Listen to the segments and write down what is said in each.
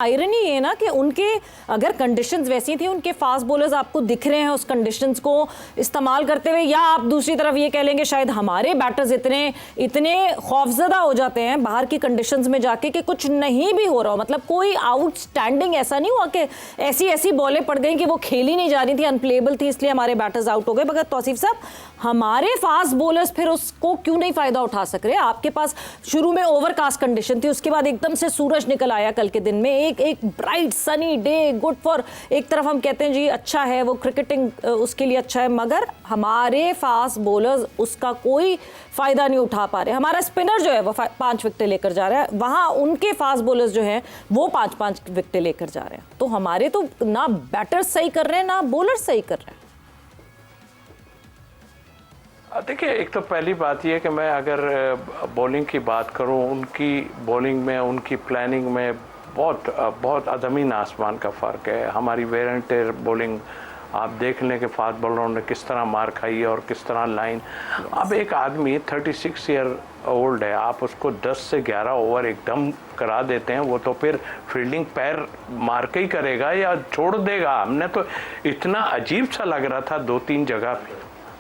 Irony ये है ना कि उनके अगर कंडीशंस वैसी थी, उनके फास्ट बॉलर्स आपको दिख रहे हैं उस कंडीशंस को इस्तेमाल करते हुए, या आप दूसरी तरफ ये कह लेंगे शायद हमारे बैटर्स इतने खौफजदा हो जाते हैं बाहर की कंडीशंस में जाके कि कुछ नहीं भी हो रहा हो, मतलब कोई आउटस्टैंडिंग ऐसा नहीं हुआ कि ऐसी बॉलें पड़ गई कि वो खेल ही नहीं जा रही थी, अनप्लेएबल थी, इसलिए हमारे बैटर्स आउट हो गए। मगर तौसीफ साहब, हमारे फास्ट बॉलर्स फिर उसको क्यों नहीं फायदा उठा सक रहे? आपके पास शुरू में ओवरकास्ट कंडीशन थी, उसके बाद एकदम से सूरज निकल आया कल के दिन में, एक bright sunny day, good for, एक तरफ हम कहते हैं जी अच्छा है वो क्रिकेटिंग उसके लिए अच्छा है, मगर हमारे फास्ट बॉलर्स उसका कोई फायदा नहीं उठा पा रहे। हमारा स्पिनर जो है वो 5 विकेटें लेकर जा रहा है, वहां उनके फास्ट बॉलर्स जो हैं वो 5-5 विकेटें लेकर जा रहे हैं। तो हमारे तो ना बैटर सही कर रहे हैं ना बॉलर सही कर रहे हैं। देखिए, एक तो पहली बात यह कि मैं अगर बॉलिंग की बात करूं, उनकी बॉलिंग में, उनकी प्लानिंग में बहुत ज़मीन आसमान का फ़र्क है। हमारी वेयर एंड टेयर बॉलिंग आप देख लें कि फास्ट बॉलरों ने किस तरह मार खाई है और किस तरह लाइन। अब एक आदमी 36 ईयर ओल्ड है, आप उसको 10 से 11 ओवर एकदम करा देते हैं, वो तो फिर फील्डिंग पैर मार के ही करेगा या छोड़ देगा। हमने तो इतना अजीब सा लग रहा था 2-3 जगह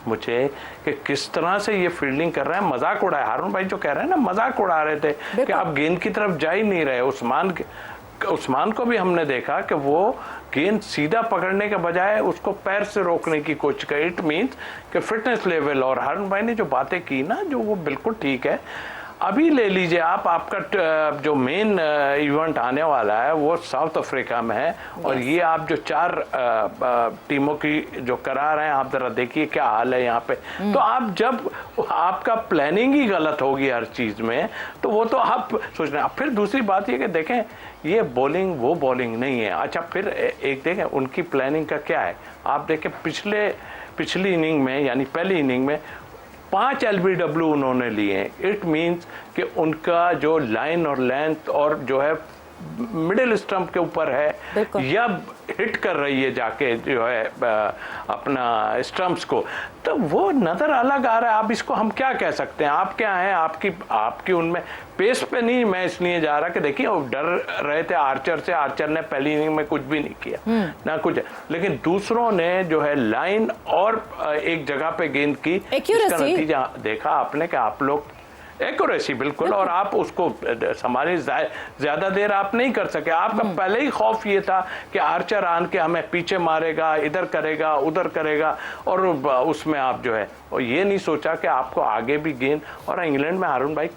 मुझे कि किस तरह से ये फील्डिंग कर रहे हैं। मजाक उड़ाए हारून भाई जो कह रहे हैं ना, मजाक उड़ा रहे थे कि आप गेंद की तरफ जा ही नहीं रहे। उस्मान को भी हमने देखा कि वो गेंद सीधा पकड़ने के बजाय उसको पैर से रोकने की कोशिश करी। इट मीन्स कि फिटनेस लेवल, और हारून भाई ने जो बातें की ना, जो वो बिल्कुल ठीक है। अभी ले लीजिए आप, आपका जो मेन इवेंट आने वाला है वो साउथ अफ्रीका में है, और ये आप जो 4 टीमों की जो करा रहे हैं, आप जरा देखिए क्या हाल है यहाँ पे। तो आप जब आपका प्लानिंग ही गलत होगी हर चीज़ में, तो वो तो आप सोच रहे हैं। फिर दूसरी बात ये कि देखें, ये बॉलिंग वो बॉलिंग नहीं है। अच्छा, फिर एक देखें उनकी प्लानिंग का क्या है। आप देखें पिछली इनिंग में, यानी पहली इनिंग में 5 LBW उन्होंने लिए हैं। इट मीन्स कि उनका जो लाइन और लेंथ और जो है मिडिल स्टंप के ऊपर है या हिट कर रही है जाके जो है अपना स्टंप्स को, तो वो नज़र अलग आ रहा है। अब इसको हम क्या कह सकते हैं? आप क्या हैं, आपकी उनमें पेस पे नहीं। मैं इसलिए जा रहा कि देखिए वो डर रहे थे आर्चर से, आर्चर ने पहली इनिंग में कुछ भी नहीं किया ना कुछ, लेकिन दूसरों ने जो है लाइन और एक जगह पे गेंद की, इसका नतीजा देखा आपने कि आप लोग एक्यूरेसी बिल्कुल, और आप उसको संभाले ज्यादा देर आप नहीं कर सके। आपका पहले ही खौफ ये था कि आर्चर आन के हमें पीछे मारेगा, इधर करेगा उधर करेगा, और उसमें आप जो है और ये नहीं सोचा कि आपको आगे भी गेंद, और इंग्लैंड में हारून भाई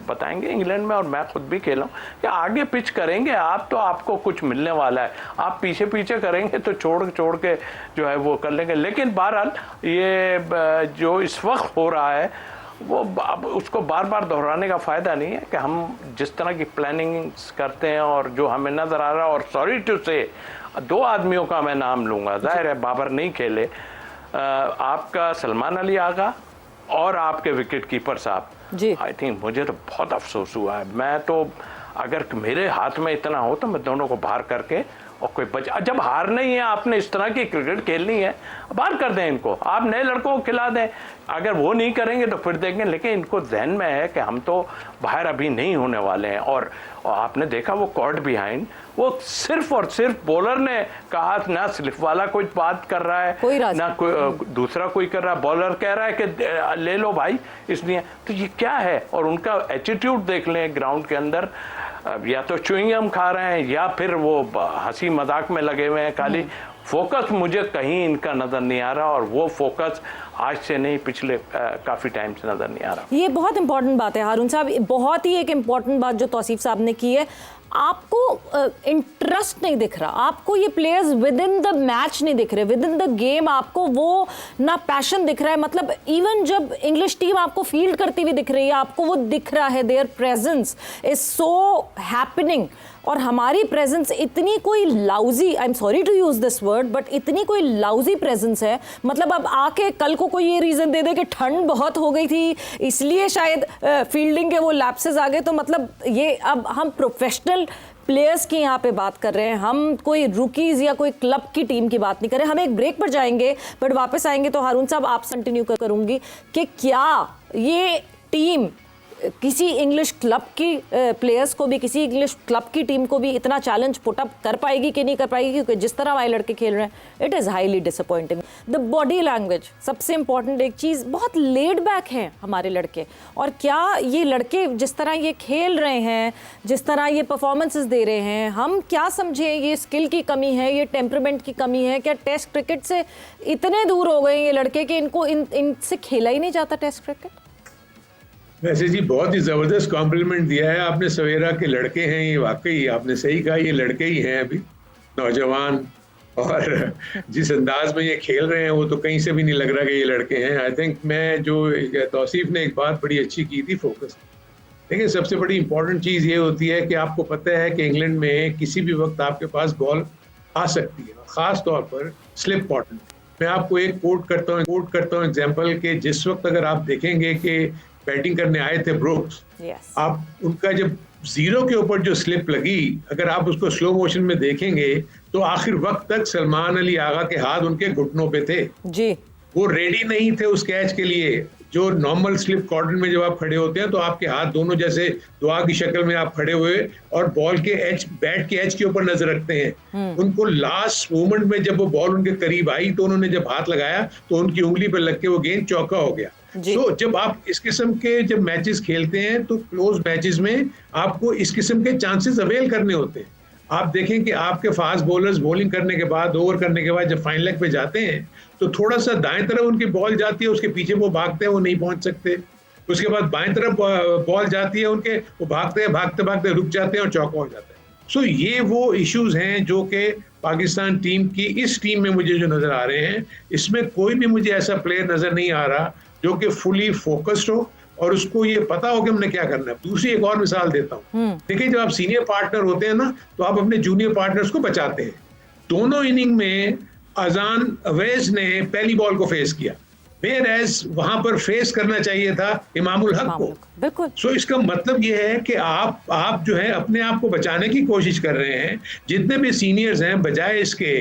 बताएंगे, इंग्लैंड में और मैं खुद भी खेला हूँ कि आगे पिच करेंगे आप तो आपको कुछ मिलने वाला है, आप पीछे पीछे करेंगे तो छोड़ के जो है वो कर लेंगे। लेकिन बहरहाल ये जो इस वक्त हो रहा है वो अब उसको बार बार दोहराने का फ़ायदा नहीं है कि हम जिस तरह की प्लानिंग करते हैं और जो हमें नज़र आ रहा है। और सॉरी टू से 2 आदमियों का मैं नाम लूँगा, जाहिर है बाबर नहीं खेले, आपका सलमान अली आगा और आपके विकेट कीपर साहब। आई थिंक मुझे तो बहुत अफसोस हुआ है। मैं तो अगर मेरे हाथ में इतना हो तो मैं दोनों को बाहर करके, और कोई बचा, जब हार नहीं है, आपने इस तरह की क्रिकेट खेलनी है, बाहर कर दें इनको, आप नए लड़कों को खिला दें। अगर वो नहीं करेंगे तो फिर देखेंगे, लेकिन इनको जहन में है कि हम तो बाहर अभी नहीं होने वाले हैं। और आपने देखा वो कॉर्ड बिहाइंड, वो सिर्फ और सिर्फ बॉलर ने कहा, ना स्लिप वाला कोई बात कर रहा है ना कोई दूसरा कोई कर रहा है, बॉलर कह रहा है कि ले लो भाई, इसलिए। तो ये क्या है? और उनका एटीट्यूड देख लें ग्राउंड के अंदर, या तो च्युइंगम खा रहे हैं या फिर वो हंसी मजाक में लगे हुए हैं। खाली फोकस मुझे कहीं इनका नजर नहीं आ रहा, और वो फोकस आज से नहीं पिछले काफी टाइम से नजर नहीं आ रहा। ये बहुत इंपॉर्टेंट बात है हारून साहब, बहुत ही एक इंपॉर्टेंट बात जो तौसीफ साहब ने की है। आपको इंटरेस्ट नहीं दिख रहा, आपको ये players with in the match नहीं दिख रहे, विद इन द गेम आपको वो ना पैशन दिख रहा है। मतलब इवन जब इंग्लिश टीम आपको फील्ड करती हुई दिख रही है, आपको वो दिख रहा है, their presence is so happening. और हमारी प्रेजेंस इतनी कोई lousy, I am sorry to use this word, but इतनी कोई लाउजी प्रेजेंस है। मतलब अब आके कल को कोई ये रीजन दे दे कि ठंड बहुत हो गई थी इसलिए शायद फील्डिंग के वो लैप्सेस आ गए, तो मतलब ये अब हम प्रोफेशनल प्लेयर्स की यहाँ पे बात कर रहे हैं, हम कोई रुकीज या कोई क्लब की टीम की बात नहीं कर रहे। हम एक ब्रेक पर जाएंगे, बट वापस आएंगे तो हारून साहब आप कंटिन्यू करूंगी कि क्या ये टीम किसी इंग्लिश क्लब की प्लेयर्स को भी, किसी इंग्लिश क्लब की टीम को भी इतना चैलेंज पुट अप कर पाएगी कि नहीं कर पाएगी, क्योंकि जिस तरह हमारे लड़के खेल रहे हैं it is highly disappointing. The body language सबसे इंपॉर्टेंट एक चीज़, बहुत लेड बैक हैं हमारे लड़के। और क्या ये लड़के जिस तरह ये खेल रहे हैं, जिस तरह ये परफॉर्मेंसेस दे रहे हैं, हम क्या समझें ये स्किल की कमी है, ये टेम्परामेंट की कमी है? क्या टेस्ट क्रिकेट से इतने दूर हो गए ये लड़के कि इनको इनसे खेला ही नहीं जाता टेस्ट क्रिकेट? वैसे जी बहुत ही जबरदस्त कॉम्प्लीमेंट दिया है आपने। सवेरा के लड़के हैं ये, वाकई आपने सही कहा, ये लड़के ही हैं अभी नौजवान, और जिस अंदाज में ये खेल रहे हैं वो तो कहीं से भी नहीं लग रहा कि ये लड़के हैं। आई थिंक मैं जो तौसीफ ने एक बात बड़ी अच्छी की थी, फोकस। देखिए सबसे बड़ी इंपॉर्टेंट चीज़ ये होती है कि आपको पता है कि इंग्लैंड में किसी भी वक्त आपके पास बॉल आ सकती है, ख़ास तौर पर स्लिप कॉटन। मैं आपको एक कोट करता हूँ एग्जाम्पल के, जिस वक्त अगर आप देखेंगे कि बैटिंग करने आए थे ब्रुक्स, आप उनका जब जीरो के ऊपर जो स्लिप लगी, अगर आप उसको स्लो मोशन में देखेंगे तो आखिर वक्त तक सलमान अली आगा के हाथ उनके घुटनों पे थे जी। वो रेडी नहीं थे उस कैच के लिए। जो नॉर्मल स्लिप कॉर्डन में जब आप खड़े होते हैं तो आपके हाथ दोनों जैसे दुआ की शक्ल में आप खड़े हुए और बॉल के एज, बैट के एज के ऊपर नजर रखते हैं। उनको लास्ट मोमेंट में जब वो बॉल उनके करीब आई तो उन्होंने जब हाथ लगाया तो उनकी उंगली पर लग के वो गेंद चौका हो गया। तो जब आप इस किस्म के जब मैचेस खेलते हैं तो क्लोज मैचेस में आपको इस किस्म के चांसेस अवेल करने होते हैं। आप देखें कि आपके फास्ट बॉलर्स बॉलिंग करने के बाद, ओवर करने के बाद जब फाइनल लेग पे जाते हैं तो थोड़ा सा दाएं तरफ उनकी बॉल जाती है, उसके पीछे वो भागते हैं, वो नहीं पहुंच सकते। उसके बाद बाएं तरफ बॉल जाती है उनके, वो भागते हैं, भागते भागते रुक जाते हैं और चौका हो जाता है। सो ये वो इश्यूज हैं जो कि पाकिस्तान टीम की इस टीम में मुझे जो नजर आ रहे हैं, इसमें कोई भी मुझे ऐसा प्लेयर नजर नहीं आ रहा जो कि फुली फोकस्ड हो और उसको ये पता हो कि हमने क्या करना है। दूसरी एक और मिसाल देता हूँ। देखिए जब आप सीनियर पार्टनर होते हैं ना तो आप अपने जूनियर पार्टनर्स को बचाते हैं। दोनों इनिंग में अजान अवैस ने पहली बॉल को फेस किया, वेयरएज वहां पर फेस करना चाहिए था इमामुल हक को। बिल्कुल। सो इसका मतलब ये है कि आप जो है अपने आप को बचाने की कोशिश कर रहे हैं। जितने भी सीनियर्स हैं, बजाय इसके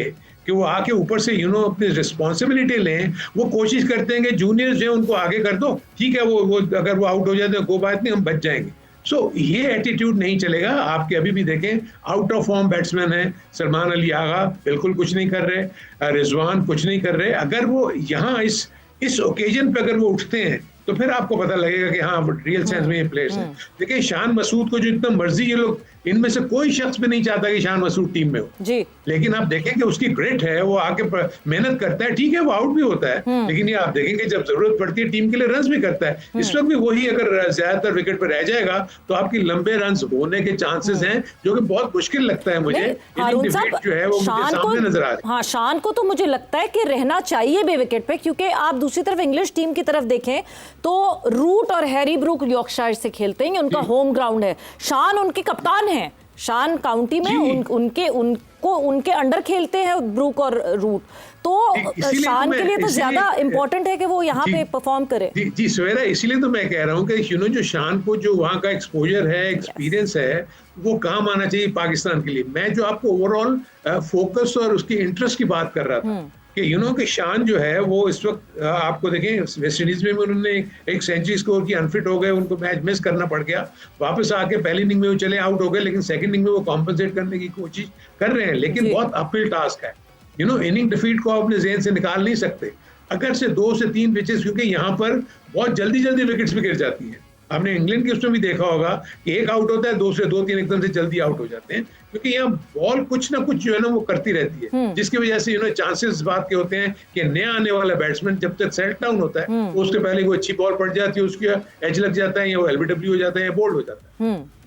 कि वो आके ऊपर से अपनी रिस्पॉन्सिबिलिटी लें, वो कोशिश करते हैं कि जूनियर्स जो है उनको आगे कर दो, ठीक है, वो अगर वो आउट हो जाते हैं कोई बात नहीं, हम बच जाएंगे। सो ये एटीट्यूड नहीं चलेगा। आपके अभी भी देखें आउट ऑफ फॉर्म बैट्समैन है, सलमान अली आगा बिल्कुल कुछ नहीं कर रहे, रिजवान कुछ नहीं कर रहे। अगर वो यहाँ इस ओकेजन पे अगर वो उठते हैं तो फिर आपको पता लगेगा कि हाँ रियल सेंस में ये प्लेयर्स हैं। देखिए शान मसूद को जो इतना मर्जी ये लोग, इनमें से कोई शख्स भी नहीं चाहता कि शान मसूद टीम में हो जी, लेकिन आप देखें कि उसकी ग्रिट है, वो आके मेहनत करता है, ठीक है वो आउट भी होता है, लेकिन ये आप देखेंगे जब जरूरत पड़ती है टीम के लिए रन्स भी करता है। इस वक्त भी वही अगर ज्यादातर विकेट पर रह जाएगा तो आपकी लंबे रन्स होने के चांसेस हैं, जो कि बहुत मुश्किल लगता है मुझे। जो है वो मुझे सामने नजर आ रहा है। हाँ, शान को तो मुझे लगता है कि रहना चाहिए भी विकेट पे, क्योंकि आप दूसरी तरफ इंग्लिश टीम की तरफ देखें तो रूट और हैरी ब्रूक यॉर्कशायर से खेलते हैं, उनका होम ग्राउंड है। शान उनके कप्तान हैं, शान काउंटी में उनके अंडर खेलते हैं ब्रूक और रूट, तो शान के लिए तो ज्यादा इंपॉर्टेंट है कि वो यहाँ पे परफॉर्म करे। जी सवेरा, इसीलिए तो मैं कह रहा हूँ कि जो शान को जो वहाँ का एक्सपोजर है, एक्सपीरियंस है, वो काम आना चाहिए पाकिस्तान के लिए। मैं जो आपको ओवरऑल फोकस और उसकी इंटरेस्ट की बात कर रहा था कि कि शान जो है वो इस वक्त आपको देखें वेस्ट इंडीज में उन्होंने एक सेंचुरी स्कोर की, अनफिट हो गए, उनको मैच मिस करना पड़ गया, वापस आके पहली इनिंग में वो चले आउट हो गए, लेकिन सेकंड इनिंग में वो कॉम्पनसेट करने की कोशिश कर रहे हैं। लेकिन बहुत अपहिल टास्क है, इनिंग डिफीट को अपने ज़हन से निकाल नहीं सकते। अगर से 2 से 3 पिचेस, क्योंकि यहाँ पर बहुत जल्दी विकेट्स भी गिर जाती हैं। आपने इंग्लैंड के उसमें भी देखा होगा कि एक आउट होता है, 2 से 2-3 एकदम से जल्दी आउट हो जाते हैं, क्योंकि यहाँ बॉल कुछ ना कुछ जो है ना वो करती रहती है, जिसकी वजह से चांसेस इस बात के होते हैं कि नया आने वाला बैट्समैन जब तक सेट डाउन होता है उसके पहले कोई अच्छी बॉल पड़ जाती है, उसकी एज लग जाता है, या वो एलबीडब्ल्यू हो जाता है या बोल्ड हो जाता है।